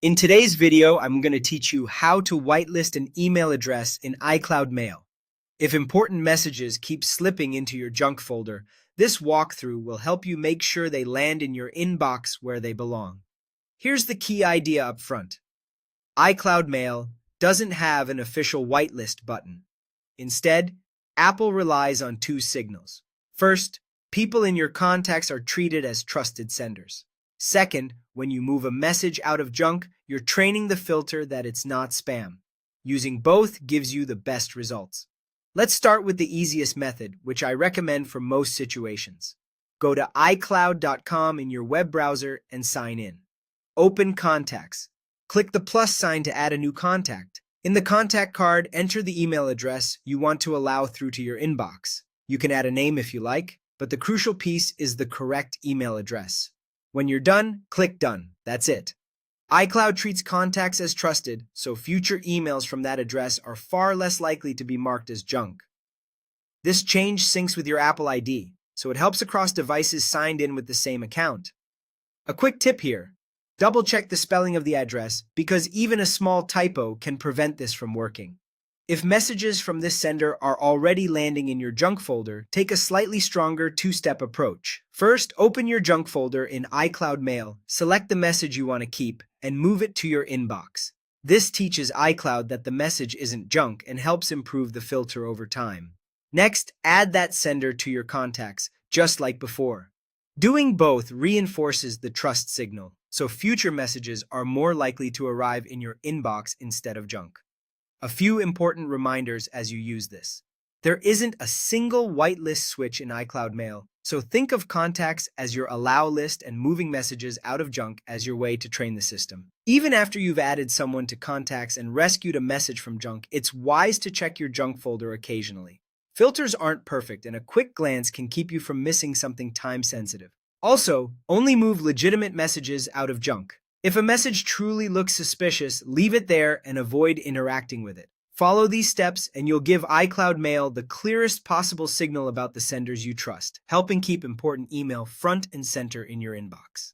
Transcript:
In today's video, I'm going to teach you how to whitelist an email address in iCloud Mail. If important messages keep slipping into your junk folder, this walkthrough will help you make sure they land in your inbox where they belong. Here's the key idea up front. iCloud Mail doesn't have an official whitelist button. Instead, Apple relies on two signals. First, people in your contacts are treated as trusted senders. Second, when you move a message out of junk, you're training the filter that it's not spam. Using both gives you the best results. Let's start with the easiest method, which I recommend for most situations. Go to iCloud.com in your web browser and sign in. Open Contacts. Click the plus sign to add a new contact. In the contact card, enter the email address you want to allow through to your inbox. You can add a name if you like, but the crucial piece is the correct email address. When you're done, click Done. That's it. iCloud treats contacts as trusted, so future emails from that address are far less likely to be marked as junk. This change syncs with your Apple ID, so it helps across devices signed in with the same account. A quick tip here. Double-check the spelling of the address because even a small typo can prevent this from working. If messages from this sender are already landing in your junk folder, take a slightly stronger two-step approach. First, open your junk folder in iCloud Mail, select the message you want to keep, and move it to your inbox. This teaches iCloud that the message isn't junk and helps improve the filter over time. Next, add that sender to your contacts, just like before. Doing both reinforces the trust signal, so future messages are more likely to arrive in your inbox instead of junk. A few important reminders as you use this. There isn't a single whitelist switch in iCloud Mail, so think of contacts as your allow list and moving messages out of junk as your way to train the system. Even after you've added someone to contacts and rescued a message from junk, it's wise to check your junk folder occasionally. Filters aren't perfect, and a quick glance can keep you from missing something time-sensitive. Also, only move legitimate messages out of junk. If a message truly looks suspicious, leave it there and avoid interacting with it. Follow these steps and you'll give iCloud Mail the clearest possible signal about the senders you trust, helping keep important email front and center in your inbox.